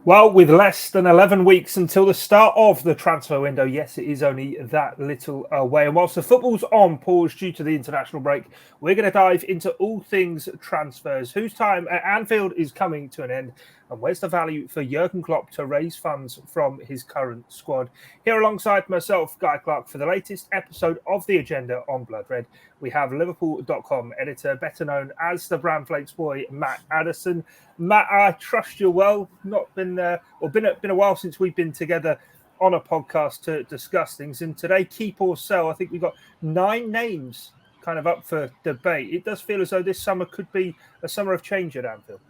Well, with less than 11 weeks until the start of the transfer window, yes, it is only that little away. And whilst the football's on pause due to the international break, we're going to dive into all things transfers. Whose time at Anfield is coming to an end? And where's the value for Jurgen Klopp to raise funds from his current squad? Here alongside myself, Guy Clarke, for the latest episode of The Agenda on Blood Red, we have Liverpool.com editor, better known as the Brown Flakes boy, Matt Addison. Matt, I trust you're well. Not been been a while since we've been together on a podcast to discuss things. And today, keep or sell. I think we've got 9 names kind of up for debate. It does feel as though this summer could be a summer of change at Anfield.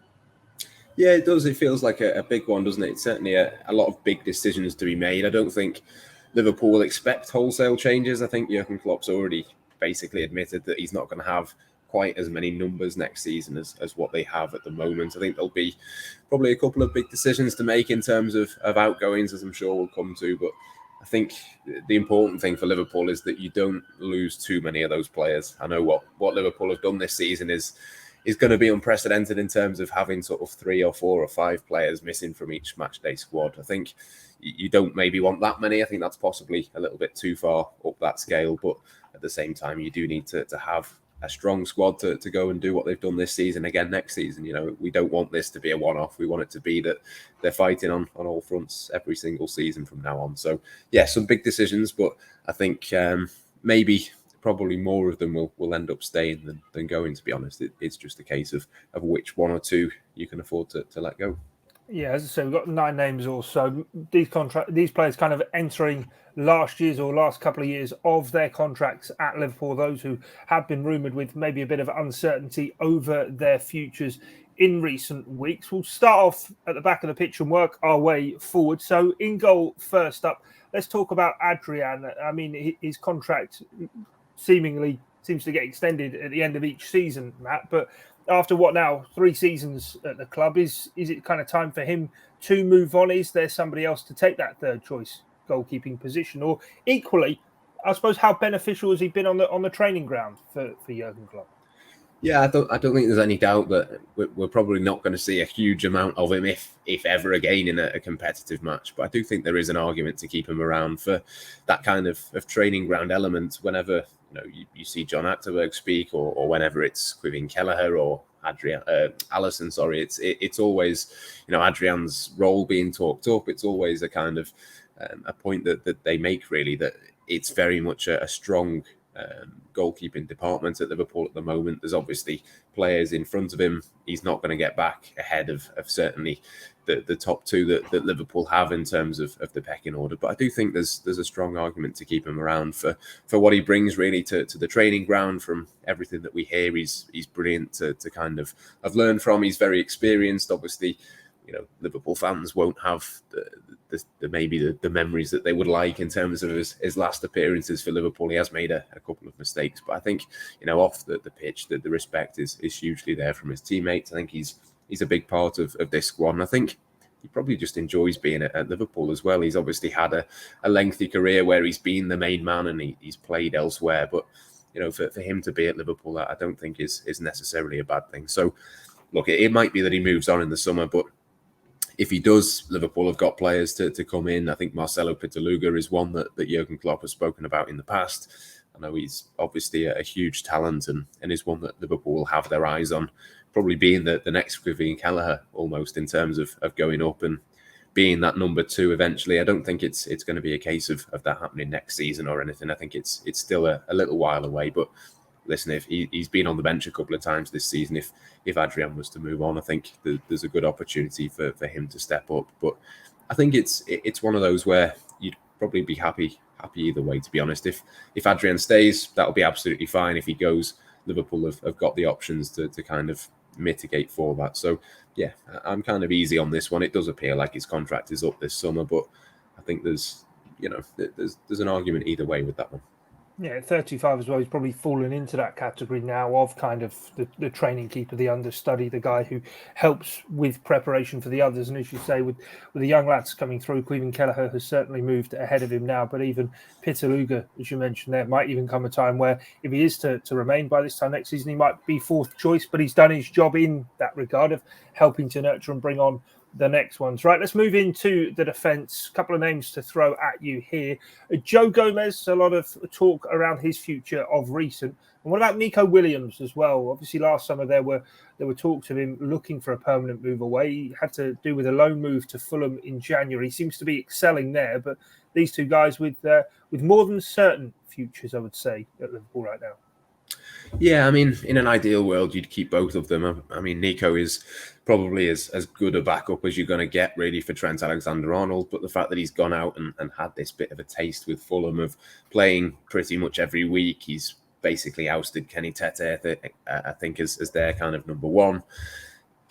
Yeah, it does. It feels like a big one, doesn't it? It's certainly a lot of big decisions to be made. I don't think Liverpool will expect wholesale changes. I think Jurgen Klopp's already basically admitted that he's not going to have quite as many numbers next season as what they have at the moment. I think there'll be probably a couple of big decisions to make in terms of outgoings, as I'm sure we'll come to. But I think the important thing for Liverpool is that you don't lose too many of those players. I know what Liverpool have done this season is going to be unprecedented in terms of having sort of 3 or 4 or 5 players missing from each matchday squad. I think you don't maybe want that many. I think that's possibly a little bit too far up that scale. But at the same time, you do need to have a strong squad to go and do what they've done this season again next season. You know, we don't want this to be a one-off. We want it to be that they're fighting on all fronts every single season from now on. So, yeah, some big decisions, but I think probably more of them will end up staying than going, to be honest. It's just a case of which 1 or 2 you can afford to let go. Yeah, as I say, we've got 9 names also. These players kind of entering last couple of years of their contracts at Liverpool, those who have been rumoured with maybe a bit of uncertainty over their futures in recent weeks. We'll start off at the back of the pitch and work our way forward. So in goal, first up, let's talk about Adrian. I mean, his contract seemingly seems to get extended at the end of each season, Matt, but after 3 seasons at the club, is it kind of time for him to move on? Is there somebody else to take that third choice goalkeeping position? Or equally, I suppose, how beneficial has he been on the training ground for Jurgen Klopp? Yeah, I don't think there's any doubt that we're probably not going to see a huge amount of him, if ever again, in a competitive match. But I do think there is an argument to keep him around for that kind of training ground element whenever you see John Achterberg speak, or whenever it's Quivin Kelleher or Alisson. Sorry, it's always Adrian's role being talked up. It's always a kind of a point that they make, really, that it's very much a strong goalkeeping department at Liverpool at the moment. There's obviously players in front of him. He's not going to get back ahead of certainly the top 2 that Liverpool have in terms of the pecking order. But I do think there's a strong argument to keep him around for what he brings really to the training ground. From everything that we hear, he's brilliant to kind of learn from. He's very experienced. Obviously, Liverpool fans won't have the memories that they would like in terms of his last appearances for Liverpool. He has made a couple of mistakes, but I think off the pitch, the respect is hugely there from his teammates. I think he's a big part of this squad, and I think he probably just enjoys being at Liverpool as well. He's obviously had a lengthy career where he's been the main man and he's played elsewhere, but for him to be at Liverpool, I don't think is necessarily a bad thing. So look, it might be that he moves on in the summer, but if he does, Liverpool have got players to come in. I think Marcelo Pitaluga is one that Jurgen Klopp has spoken about in the past. I know he's obviously a huge talent and is one that Liverpool will have their eyes on, probably being the next Quivin Kelleher almost, in terms of going up and being that number 2 eventually. I don't think it's going to be a case of that happening next season or anything. I think it's still a little while away, but listen, if he's been on the bench a couple of times this season, if Adrian was to move on, I think there's a good opportunity for him to step up. But I think it's one of those where you'd probably be happy either way, to be honest. If Adrian stays, that'll be absolutely fine. If he goes, Liverpool have got the options to kind of mitigate for that. So yeah, I'm kind of easy on this one. It does appear like his contract is up this summer, but I think there's an argument either way with that one. Yeah, 35 as well. He's probably fallen into that category now of kind of the training keeper, the understudy, the guy who helps with preparation for the others. And as you say, with the young lads coming through, Quivin Kelleher has certainly moved ahead of him now. But even Pitaluga, as you mentioned there, might even come a time where if he is to remain by this time next season, he might be 4th choice. But he's done his job in that regard of helping to nurture and bring on the next ones. Right, let's move into the defence. A couple of names to throw at you here. Joe Gomez, a lot of talk around his future of recent. And what about Nico Williams as well? Obviously, last summer there were talks of him looking for a permanent move away. He had to do with a loan move to Fulham in January. He seems to be excelling there, but these two guys with more than certain futures, I would say, at Liverpool right now. Yeah, I mean, in an ideal world, you'd keep both of them. I mean, Nico is probably as good a backup as you're going to get, really, for Trent Alexander-Arnold. But the fact that he's gone out and had this bit of a taste with Fulham of playing pretty much every week, he's basically ousted Kenny Tete, I think, as their kind of number one.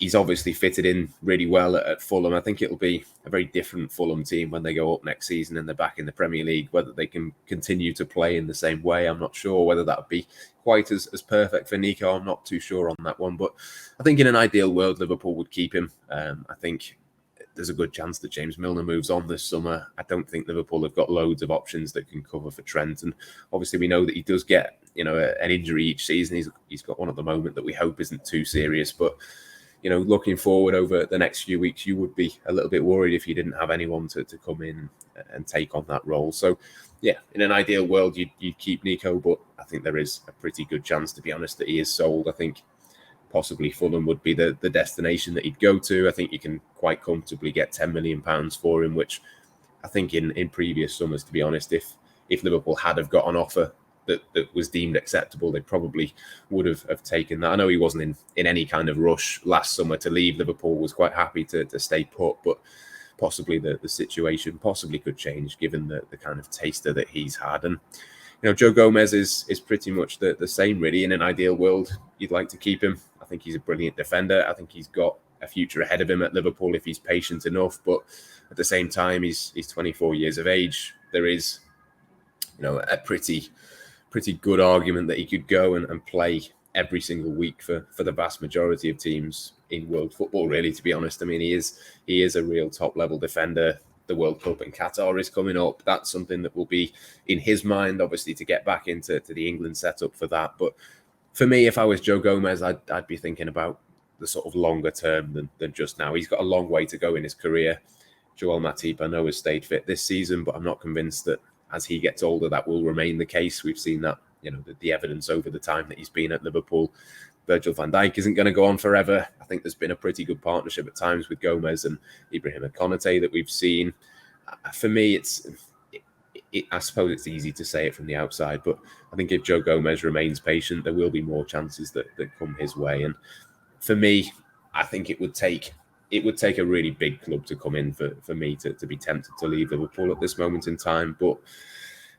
He's obviously fitted in really well at Fulham. I think it'll be a very different Fulham team when they go up next season and they're back in the Premier League. Whether they can continue to play in the same way, I'm not sure. Whether that would be quite as perfect for Nico, I'm not too sure on that one. But I think in an ideal world, Liverpool would keep him. I think there's a good chance that James Milner moves on this summer. I don't think Liverpool have got loads of options that can cover for Trent. And obviously we know that he does get, an injury each season. He's got one at the moment that we hope isn't too serious. But looking forward over the next few weeks, you would be a little bit worried if you didn't have anyone to come in and take on that role. So, yeah, in an ideal world, you'd keep Nico, but I think there is a pretty good chance, to be honest, that he is sold. I think possibly Fulham would be the destination that he'd go to. I think you can quite comfortably get £10 million for him, which I think in previous summers, to be honest, if Liverpool had have got an offer that was deemed acceptable, they probably would have taken that. I know he wasn't in any kind of rush last summer to leave. Liverpool was quite happy to stay put, but possibly the situation possibly could change given the kind of taster that he's had. And Joe Gomez is pretty much the same, really. In an ideal world, you'd like to keep him. I think he's a brilliant defender. I think he's got a future ahead of him at Liverpool if he's patient enough. But at the same time, he's 24 years of age. There is, a pretty good argument that he could go and play every single week for the vast majority of teams in world football, really, to be honest. I mean, he is a real top-level defender. The World Cup in Qatar is coming up. That's something that will be in his mind, obviously, to get back into the England setup for that. But for me, if I was Joe Gomez, I'd be thinking about the sort of longer term than just now. He's got a long way to go in his career. Joel Matip, I know, has stayed fit this season, but I'm not convinced that as he gets older, that will remain the case. We've seen that, the evidence over the time that he's been at Liverpool. Virgil van Dijk isn't going to go on forever. I think there's been a pretty good partnership at times with Gomez and Ibrahim Konate that we've seen. For me, I suppose it's easy to say it from the outside, but I think if Joe Gomez remains patient, there will be more chances that come his way. And for me, I think it would take a really big club to come in for me to be tempted to leave Liverpool at this moment in time. But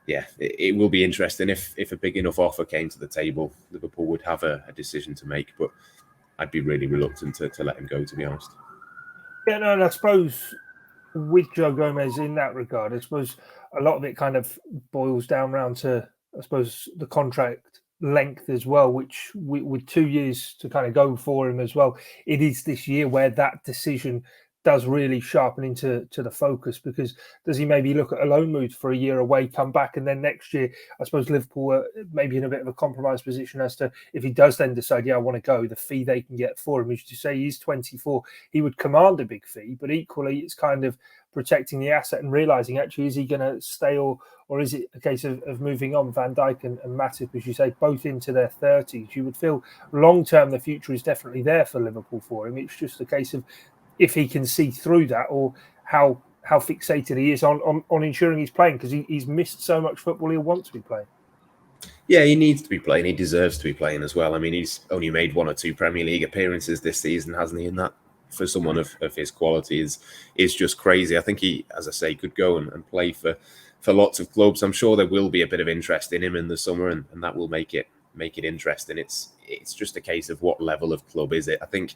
yeah, it will be interesting if a big enough offer came to the table. Liverpool would have a decision to make, but I'd be really reluctant to let him go, to be honest. Yeah, no, and I suppose with Joe Gomez in that regard, I suppose a lot of it kind of boils down around to, I suppose, the contract length as well, which with 2 years to kind of go for him as well, it is this year where that decision does really sharpen into the focus, because does he maybe look at a loan move for a year away, come back, and then next year, I suppose Liverpool are maybe in a bit of a compromised position as to if he does then decide, I want to go, the fee they can get for him. As you say, he's 24, he would command a big fee, but equally it's kind of protecting the asset and realising, actually, is he going to stay or is it a case of moving on? Van Dijk and Matip, as you say, both into their 30s. You would feel long-term the future is definitely there for Liverpool for him. It's just a case of if he can see through that, or how fixated he is on ensuring he's playing, because he's missed so much football he'll want to be playing. Yeah, he needs to be playing. He deserves to be playing as well. I mean, he's only made 1 or 2 Premier League appearances this season, hasn't he? And that, for someone of his quality, is just crazy. I think he, as I say, could go and play for lots of clubs. I'm sure there will be a bit of interest in him in the summer, and that will make it interesting. It's just a case of what level of club is it. I think,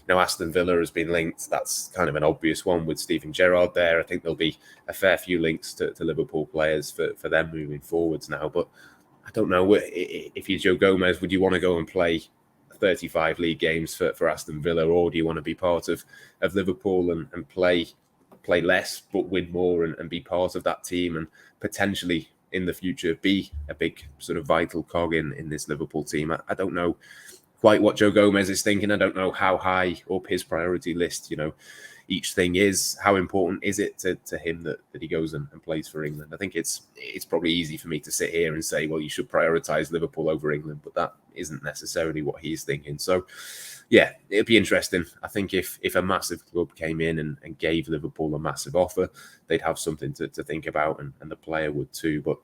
Aston Villa has been linked. That's kind of an obvious one with Steven Gerrard there. I think there'll be a fair few links to Liverpool players for them moving forwards now. But I don't know, if you're Joe Gomez, would you want to go and play 35 league games for Aston Villa, or do you want to be part of Liverpool and play less but win more and be part of that team and potentially in the future be a big sort of vital cog in this Liverpool team? I don't know quite what Joe Gomez is thinking. I don't know how high up his priority list, each thing is. How important is it to him that he goes and plays for England? I think it's probably easy for me to sit here and say, well, you should prioritise Liverpool over England, but that isn't necessarily what he's thinking. So, yeah, it'd be interesting. I think if a massive club came in and gave Liverpool a massive offer, they'd have something to think about, and the player would too. But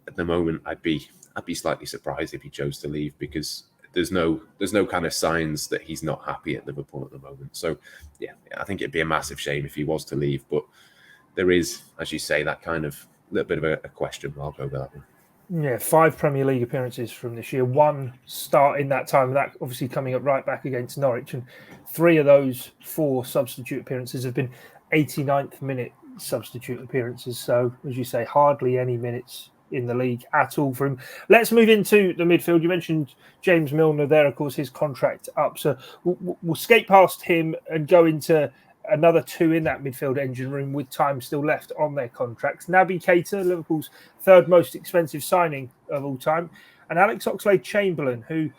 at the moment, I'd be slightly surprised if he chose to leave, because there's no kind of signs that he's not happy at Liverpool at the moment. So, yeah, I think it'd be a massive shame if he was to leave. But there is, as you say, that kind of little bit of a question mark over that one. Yeah, 5 Premier League appearances from this year, 1 start in that time, that obviously coming up right back against Norwich, and 3 of those 4 substitute appearances have been 89th minute substitute appearances. So, as you say, hardly any minutes in the league at all for him. Let's move into the midfield. You mentioned James Milner there, of course, his contract up. So we'll skate past him and go into another 2 in that midfield engine room with time still left on their contracts. Naby Keita, Liverpool's 3rd most expensive signing of all time, and Alex Oxlade-Chamberlain, who,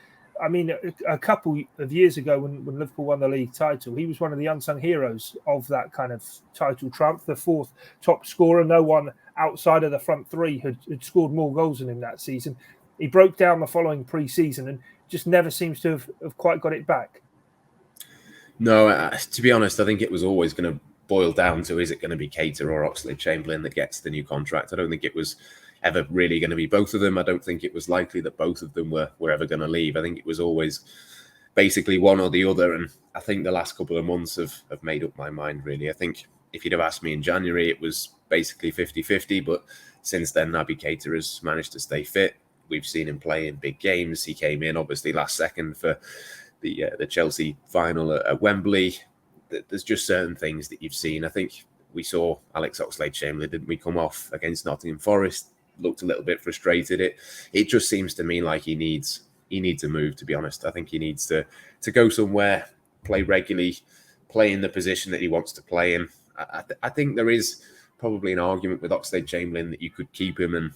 I mean, a couple of years ago when Liverpool won the league title, he was one of the unsung heroes of that kind of title triumph, the 4th top scorer. No one outside of the front 3 had scored more goals than him that season. He broke down the following pre-season and just never seems to have quite got it back. No, to be honest, I think it was always going to boil down to, is it going to be Keita or Oxlade-Chamberlain that gets the new contract? I don't think it was ever really going to be both of them. I don't think it was likely that both of them were ever going to leave. I think it was always basically one or the other. And I think the last couple of months have made up my mind, really. I think if you'd have asked me in January, it was basically 50-50. But since then, Naby Keita has managed to stay fit. We've seen him play in big games. He came in, obviously, last second for the Chelsea final at Wembley. There's just certain things that you've seen. I think we saw Alex Oxlade-Chamberlain, didn't we, come off against Nottingham Forest, looked a little bit frustrated. It just seems to me like he needs a move, to be honest. I think he needs to go somewhere, play regularly, play in the position that he wants to play in. I think there is probably an argument with Oxlade-Chamberlain that you could keep him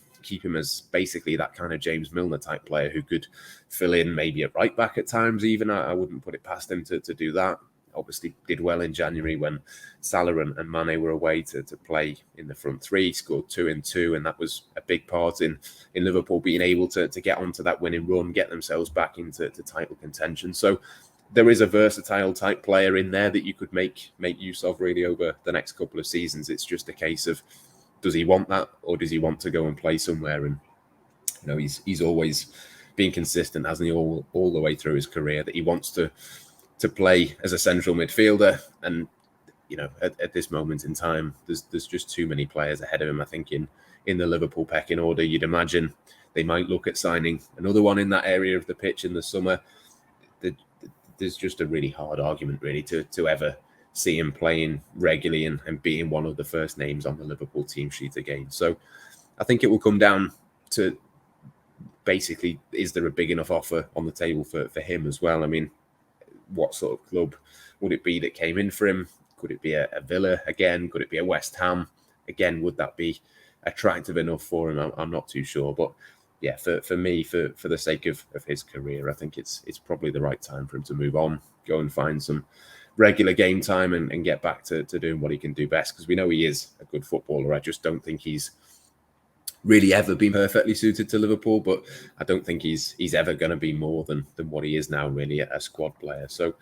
as basically that kind of James Milner type player who could fill in maybe at right back at times even. I wouldn't put it past him to do that. Obviously did well in January when Salah and Mane were away to play in the front 3, scored 2 in 2, and that was a big part in Liverpool being able to get onto that winning run, get themselves back into title contention. So there is a versatile type player in there that you could make use of really over the next couple of seasons. It's just a case of, does he want that, or does he want to go and play somewhere? And you know, he's always been consistent, hasn't he, all the way through his career, that he wants to play as a central midfielder. And you know, at this moment in time, there's just too many players ahead of him. I think in the Liverpool pecking order, you'd imagine they might look at signing another one in that area of the pitch in the summer. There's just a really hard argument, really, to ever see him playing regularly and being one of the first names on the Liverpool team sheet again. So I think it will come down to basically, is there a big enough offer on the table for him as well? I mean, what sort of club would it be that came in for him? Could it be a Villa again? Could it be a West Ham again? Would that be attractive enough for him? I'm not too sure. But yeah, for me, for the sake of his career, I think it's probably the right time for him to move on, go and find some regular game time and get back to doing what he can do best, because we know he is a good footballer. I just don't think he's really ever been perfectly suited to Liverpool, but I don't think he's ever going to be more than what he is now, really, a squad player. So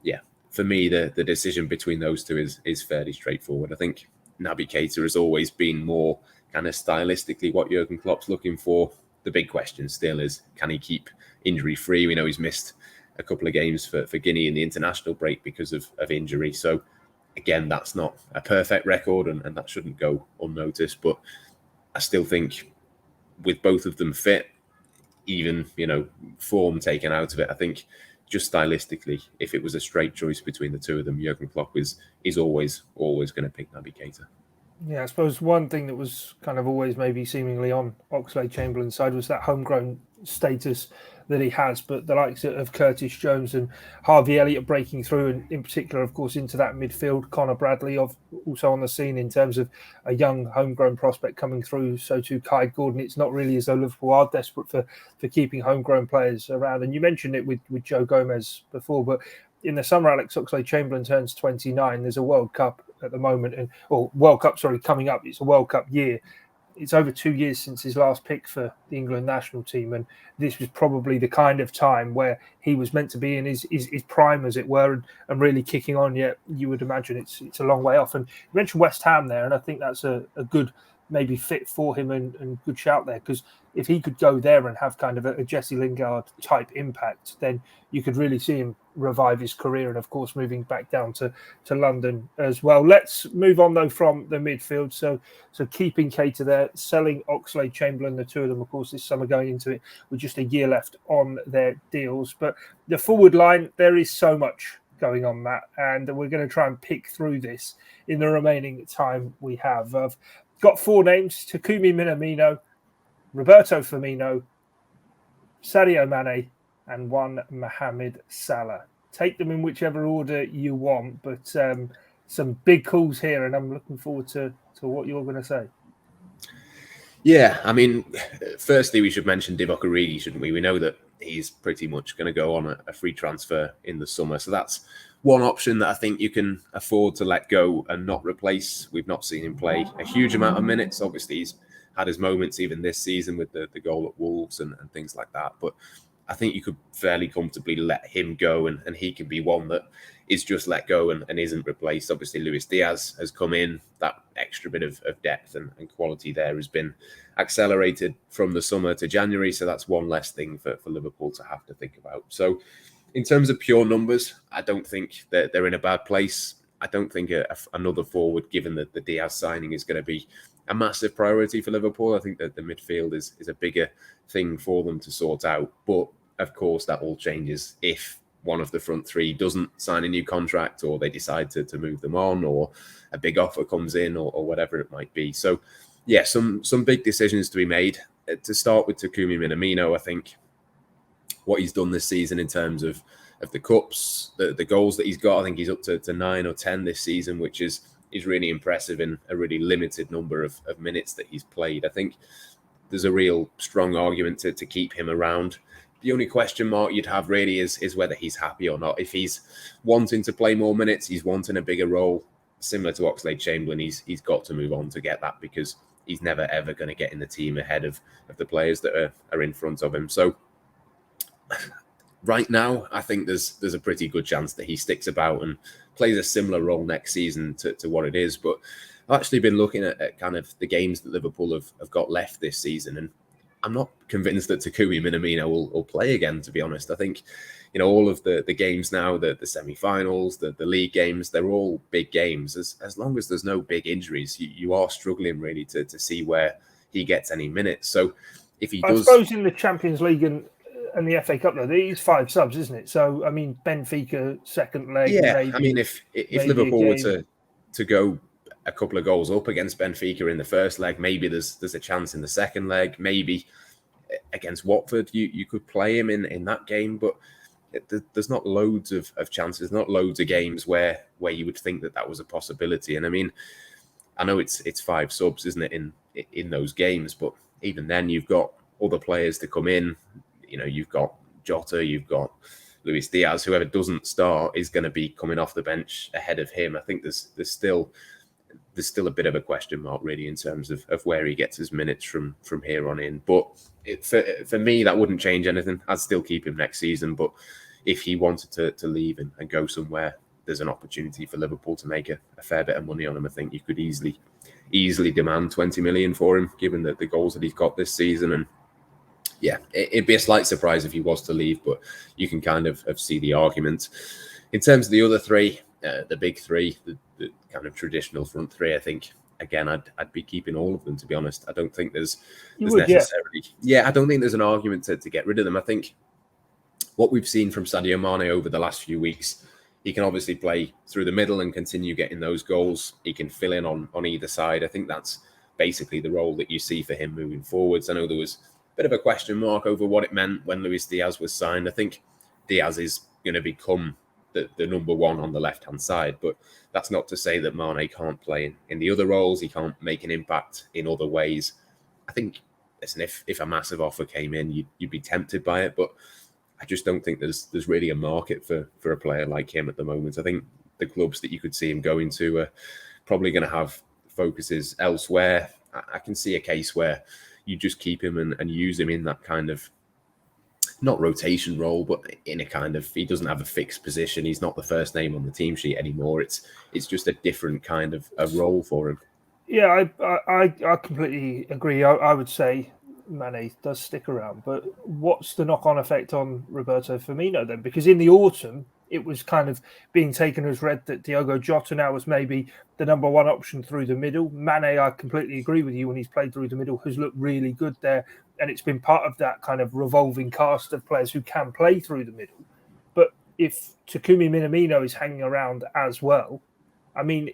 yeah, for me, the decision between those two is fairly straightforward. I think Naby Keita has always been more kind of stylistically what Jurgen Klopp's looking for. The big question still is, can he keep injury free? We know he's missed a couple of games for Guinea in the international break because of injury. So again, that's not a perfect record and that shouldn't go unnoticed. But I still think with both of them fit, even, you know, form taken out of it, I think just stylistically, if it was a straight choice between the two of them, Jurgen Klopp is always going to pick Naby Keita. Yeah, I suppose one thing that was kind of always maybe seemingly on Oxlade-Chamberlain's side was that homegrown status that he has, but the likes of Curtis Jones and Harvey Elliott breaking through, and in particular, of course, into that midfield, Connor Bradley also on the scene in terms of a young homegrown prospect coming through, so too Kai Gordon. It's not really as though Liverpool are desperate for keeping homegrown players around. And you mentioned it with Joe Gomez before, but in the summer, Alex Oxlade-Chamberlain turns 29. There's a World Cup at the moment, World Cup, coming up. It's a World Cup year. It's over 2 years since his last pick for the England national team, and this was probably the kind of time where he was meant to be in his prime, as it were, and really kicking on. Yet you would imagine it's a long way off. And you mentioned West Ham there, and I think that's a good maybe fit for him and good shout there, because if he could go there and have kind of a Jesse Lingard type impact, then you could really see him revive his career, and of course moving back down to London as well. Let's move on though from the midfield. So keeping Keita there, selling Oxlade-Chamberlain, the two of them of course this summer, going into it with just a year left on their deals. But the forward line, there is so much going on, Matt, and we're going to try and pick through this in the remaining time we have. I've got 4 names: Takumi Minamino, Roberto Firmino, Sadio Mane, and one Mohamed Salah. Take them in whichever order you want, but some big calls here, and I'm looking forward to what you're going to say. Yeah, I mean, firstly, we should mention Divock Origi, shouldn't we? We know that he's pretty much going to go on a free transfer in the summer. So that's one option that I think you can afford to let go and not replace. We've not seen him play a huge amount of minutes. Obviously, he's had his moments even this season with the goal at Wolves and things like that. But I think you could fairly comfortably let him go, and he can be one that is just let go and isn't replaced. Obviously, Luis Diaz has come in. That extra bit of depth and quality there has been accelerated from the summer to January. So that's one less thing for Liverpool to have to think about. So in terms of pure numbers, I don't think that they're in a bad place. I don't think another forward, given that the Diaz signing, is going to be a massive priority for Liverpool. I think that the midfield is a bigger thing for them to sort out. But of course, that all changes if one of the front three doesn't sign a new contract, or they decide to move them on, or a big offer comes in, or whatever it might be. So yeah, some big decisions to be made. To start with Takumi Minamino, I think what he's done this season in terms of the cups, the goals that he's got, I think he's up to 9 or 10 this season, which is really impressive in a really limited number of minutes that he's played. I think there's a real strong argument to keep him around. The only question mark you'd have really is whether he's happy or not. If he's wanting to play more minutes, he's wanting a bigger role, similar to Oxlade-Chamberlain, he's got to move on to get that, because he's never, ever going to get in the team ahead of the players that are in front of him. So right now, I think there's a pretty good chance that he sticks about and plays a similar role next season to what it is. But I've actually been looking at kind of the games that Liverpool have got left this season, and I'm not convinced that Takumi Minamino will play again, to be honest. I think, all of the games now, the semi-finals, the league games, they're all big games. As long as there's no big injuries, you are struggling really to see where he gets any minutes. So if he does... I suppose in the Champions League and the FA Cup, though, these 5 subs, isn't it? So, I mean, Benfica, second leg. Yeah, maybe, I mean, if Liverpool were to go a couple of goals up against Benfica in the first leg, maybe there's a chance in the second leg. Maybe against Watford, you could play him in that game, but there's not loads of chances, not loads of games where you would think that was a possibility. And I mean, I know it's 5 subs, isn't it, in those games, but even then you've got other players to come in. You've got Jota, you've got Luis Diaz. Whoever doesn't start is going to be coming off the bench ahead of him. I think there's still a bit of a question mark really in terms of where he gets his minutes from here on in. But for me, that wouldn't change anything. I'd still keep him next season. But if he wanted to leave and go somewhere, there's an opportunity for Liverpool to make a fair bit of money on him. I think you could easily demand 20 million for him, given the goals that he's got this season. And yeah, it'd be a slight surprise if he was to leave, but you can kind of see the argument. In terms of the other 3, the big 3, the kind of traditional front 3, I think, again, I'd be keeping all of them, to be honest. I don't think there's necessarily... Yeah, I don't think there's an argument to get rid of them. I think what we've seen from Sadio Mane over the last few weeks, he can obviously play through the middle and continue getting those goals. He can fill in on either side. I think that's basically the role that you see for him moving forwards. I know there was a bit of a question mark over what it meant when Luis Diaz was signed. I think Diaz is going to become the number 1 on the left-hand side, but that's not to say that Mane can't play in the other roles. He can't make an impact in other ways. I think, listen, if a massive offer came in, you'd be tempted by it, but I just don't think there's really a market for a player like him at the moment. I think the clubs that you could see him going to are probably going to have focuses elsewhere. I can see a case where you just keep him and use him in that kind of, not rotation role, but in a kind of, he doesn't have a fixed position. He's not the first name on the team sheet anymore. It's just a different kind of a role for him. Yeah, I completely agree. I would say Mane does stick around, but what's the knock-on effect on Roberto Firmino then? Because in the autumn, it was kind of being taken as read that Diogo Jota now was maybe the number one option through the middle. Mane, I completely agree with you, when he's played through the middle, has looked really good there. And it's been part of that kind of revolving cast of players who can play through the middle. But if Takumi Minamino is hanging around as well, I mean,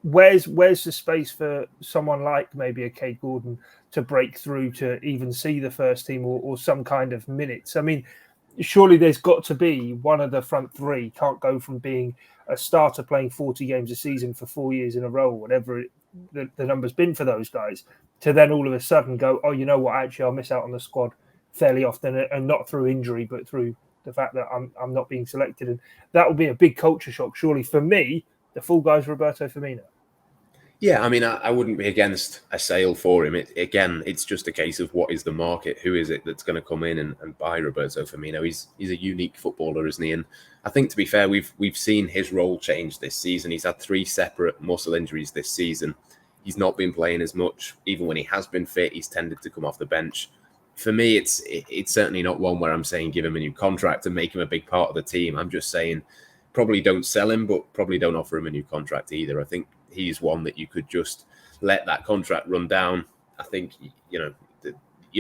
where's the space for someone like maybe a Kate Gordon to break through to even see the first team or some kind of minutes? I mean, surely there's got to be one of the front three can't go from being a starter playing 40 games a season for 4 years in a row, whatever the number's been for those guys, to then all of a sudden go, oh, you know what, actually I'll miss out on the squad fairly often, and not through injury, but through the fact that I'm not being selected. And that will be a big culture shock, surely. For me, the full guy's Roberto Firmino. Yeah, I mean, I wouldn't be against a sale for him. It's just a case of what is the market? Who is it that's going to come in and buy Roberto Firmino? He's a unique footballer, isn't he? And I think, to be fair, we've seen his role change this season. He's had 3 separate muscle injuries this season. He's not been playing as much. Even when he has been fit, he's tended to come off the bench. For me, it's certainly not one where I'm saying give him a new contract and make him a big part of the team. I'm just saying probably don't sell him, but probably don't offer him a new contract either. I think he's one that you could just let that contract run down. I think, you're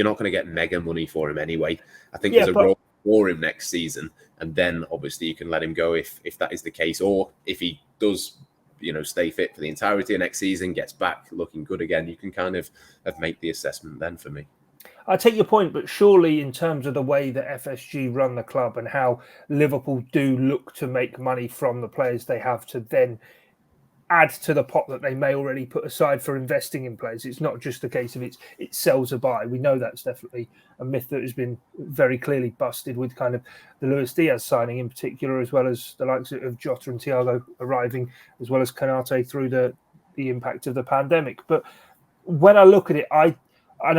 not going to get mega money for him anyway. I think there's a role for him next season, and then obviously you can let him go if that is the case, or if he does, stay fit for the entirety of next season, gets back looking good again, you can kind of make the assessment then for me. I take your point, but surely in terms of the way that FSG run the club and how Liverpool do look to make money from the players they have to then add to the pot that they may already put aside for investing in players. It's not just a case of it sells or buy. We know that's definitely a myth that has been very clearly busted with kind of the Luis Diaz signing in particular, as well as the likes of Jota and Thiago arriving, as well as Konate through the impact of the pandemic. But when I look at it, I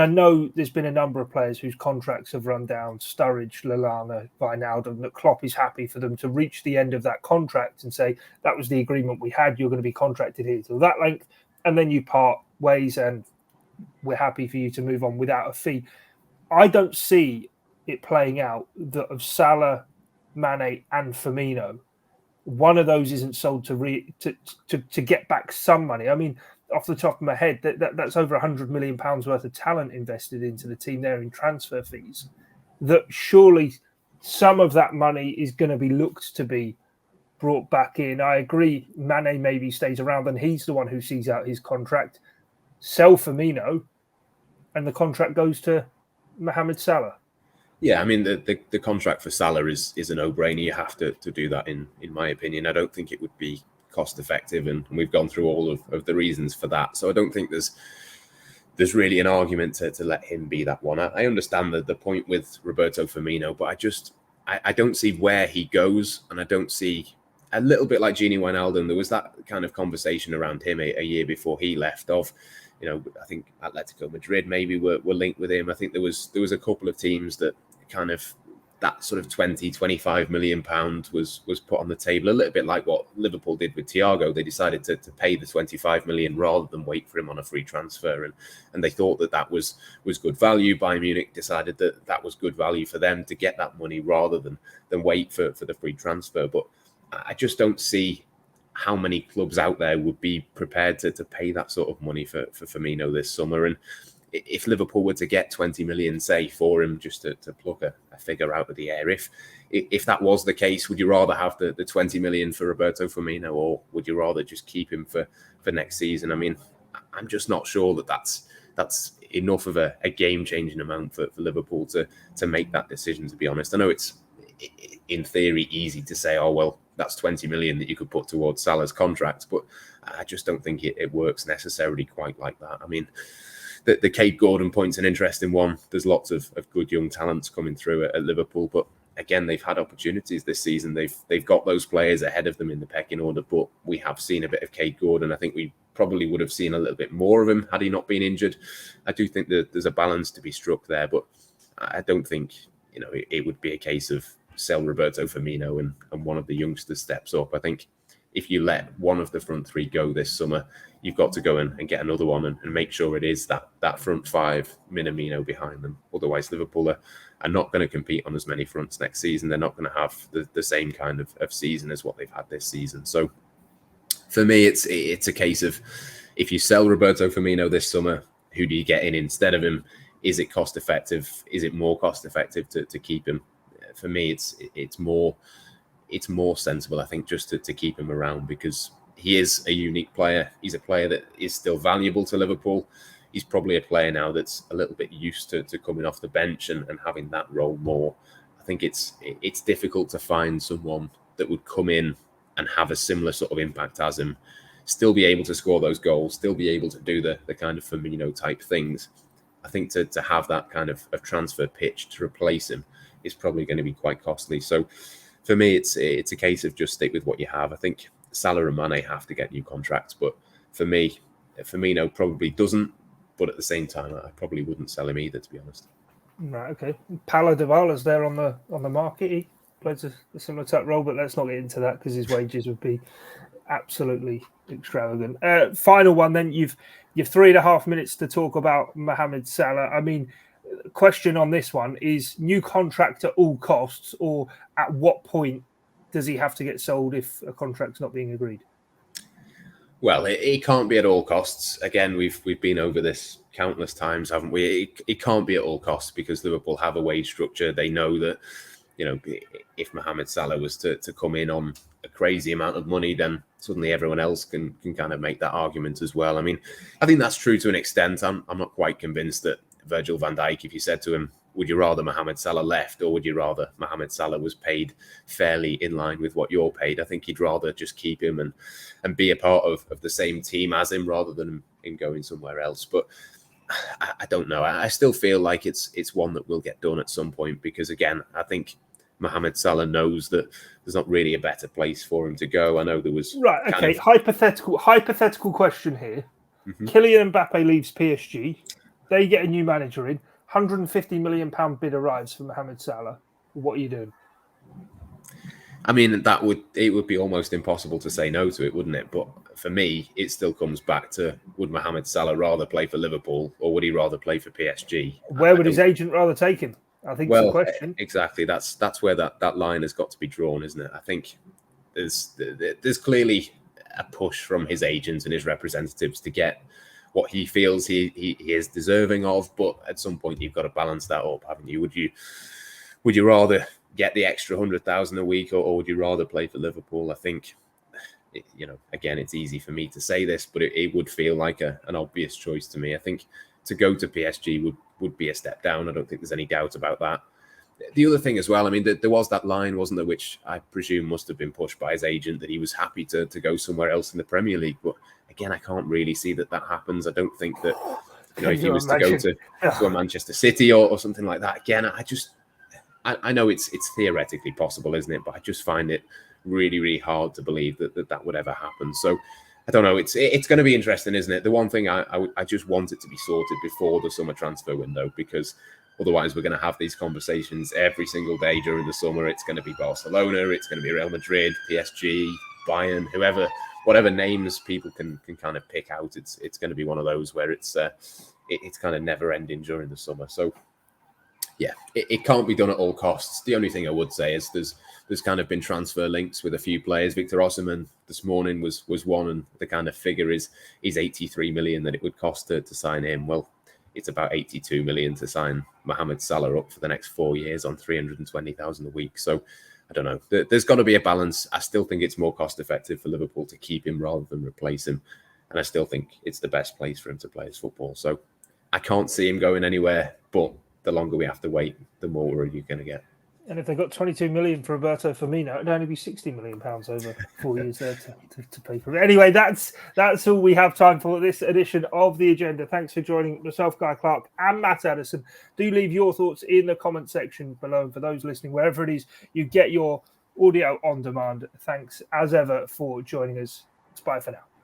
know there's been a number of players whose contracts have run down, Sturridge, Lallana, Wijnaldum, that Klopp is happy for them to reach the end of that contract and say, that was the agreement we had, you're going to be contracted here till that length, and then you part ways and we're happy for you to move on without a fee. I don't see it playing out that of Salah, Mane and Firmino, one of those isn't sold to get back some money. I mean, off the top of my head, that's over £100 million worth of talent invested into the team there in transfer fees. That surely some of that money is going to be looked to be brought back in. I agree, Mane maybe stays around and he's the one who sees out his contract. Sell Firmino and the contract goes to Mohamed Salah. Yeah, I mean, the contract for Salah is a no-brainer. You have to do that, in my opinion. I don't think it would be cost effective, and we've gone through all of the reasons for that. So I don't think there's really an argument to let him be that one. I understand the point with Roberto Firmino, but I don't see where he goes, and I don't see, a little bit like Gini Wijnaldum, there was that kind of conversation around him a year before he left of, I think Atletico Madrid maybe were linked with him. I think there was a couple of teams that kind of, that sort of 25 million pounds was put on the table, a little bit like what Liverpool did with Thiago. They decided to pay the 25 million rather than wait for him on a free transfer, and they thought that was good value. Bayern Munich decided that was good value for them to get that money rather than wait for the free transfer. But I just don't see how many clubs out there would be prepared to pay that sort of money for Firmino this summer. And if Liverpool were to get 20 million, say, for him, just to pluck a figure out of the air, if that was the case, would you rather have the 20 million for Roberto Firmino, or would you rather just keep him for next season? I mean, I'm just not sure that's enough of a game-changing amount for Liverpool to make that decision, to be honest. I know it's, in theory, easy to say, oh, well, that's 20 million that you could put towards Salah's contract, but I just don't think it works necessarily quite like that. I mean, the Kate Gordon point's an interesting one. There's lots of good young talents coming through at Liverpool, but again, they've had opportunities this season. They've got those players ahead of them in the pecking order, but we have seen a bit of Kate Gordon. I think we probably would have seen a little bit more of him had he not been injured. I do think that there's a balance to be struck there, but I don't think it would be a case of sell Roberto Firmino and one of the youngsters steps up. I think if you let one of the front three go this summer, you've got to go and get another one and make sure it is that front five, Minamino behind them. Otherwise, Liverpool are not going to compete on as many fronts next season. They're not going to have the same kind of season as what they've had this season. So for me, it's a case of if you sell Roberto Firmino this summer, who do you get in instead of him? Is it cost effective? Is it more cost effective to keep him? For me, it's more sensible, I think, just to keep him around because he is a unique player. He's a player that is still valuable to Liverpool. He's probably a player now that's a little bit used to coming off the bench and having that role more. I think it's difficult to find someone that would come in and have a similar sort of impact as him, still be able to score those goals, still be able to do the kind of Firmino type things. I think to have that kind of transfer pitch to replace him is probably going to be quite costly. So for me, it's a case of just stick with what you have. I think Salah and Mane have to get new contracts, but for me, Firmino probably doesn't. But at the same time, I probably wouldn't sell him either, to be honest. Right, okay. Paulo Dybala's there on the market. He plays a similar type role, but let's not get into that because his wages would be absolutely extravagant. Final one, then you've 3.5 minutes to talk about Mohamed Salah. I mean, question on this one is new contract at all costs, or at what point does he have to get sold if a contract's not being agreed? Well, it can't be at all costs. Again, we've been over this countless times, haven't we? It can't be at all costs because Liverpool have a wage structure. They know that, if Mohamed Salah was to come in on a crazy amount of money, then suddenly everyone else can kind of make that argument as well. I mean, I think that's true to an extent. I'm not quite convinced that Virgil van Dijk, if you said to him, would you rather Mohamed Salah left or would you rather Mohamed Salah was paid fairly in line with what you're paid? I think he'd rather just keep him and be a part of the same team as him rather than him going somewhere else. But I don't know. I still feel like it's one that will get done at some point because, again, I think Mohamed Salah knows that there's not really a better place for him to go. I know there was... Right, okay. Hypothetical question here. Mm-hmm. Kylian Mbappe leaves PSG. They get a new manager in. £150 million bid arrives for Mohamed Salah. What are you doing? I mean, it would be almost impossible to say no to it, wouldn't it? But for me, it still comes back to, would Mohamed Salah rather play for Liverpool or would he rather play for PSG? Where would his agent rather take him? I think it's the question. Exactly. That's where that line has got to be drawn, isn't it? I think there's clearly a push from his agents and his representatives to get what he feels he is deserving of, but at some point you've got to balance that up, haven't you? Would you rather get the extra 100,000 a week, or would you rather play for Liverpool? I think, again, it's easy for me to say this, but it would feel like an obvious choice to me. I think to go to PSG would be a step down. I don't think there's any doubt about that. The other thing as well, I mean, there was that line, wasn't there, which I presume must have been pushed by his agent, that he was happy to go somewhere else in the Premier League. But again, I can't really see that happens. I don't think that, if he was to go to a Manchester City or something like that, again, I know it's theoretically possible, isn't it? But I just find it really, really hard to believe that would ever happen. So I don't know. It's going to be interesting, isn't it? The one thing I just want it to be sorted before the summer transfer window, because otherwise we're going to have these conversations every single day during the summer. It's going to be Barcelona, it's going to be Real Madrid, PSG, Bayern, whoever, whatever names people can kind of pick out. It's going to be one of those where it's kind of never ending during the summer. So yeah, it can't be done at all costs. The only thing I would say is there's kind of been transfer links with a few players. Victor Osimhen this morning was one, and the kind of figure is 83 million that it would cost to sign him. Well, it's about 82 million to sign Mohamed Salah up for the next 4 years on 320,000 a week. So I don't know. There's got to be a balance. I still think it's more cost effective for Liverpool to keep him rather than replace him. And I still think it's the best place for him to play his football. So I can't see him going anywhere, but the longer we have to wait, the more worried you're going to get. And if they got 22 million for Roberto Firmino, it'd only be 60 million pounds over 4 years there to pay for it. Anyway, that's all we have time for this edition of The Agenda. Thanks for joining myself, Guy Clarke, and Matt Addison. Do leave your thoughts in the comment section below. And for those listening, wherever it is you get your audio on demand, thanks as ever for joining us. Bye for now.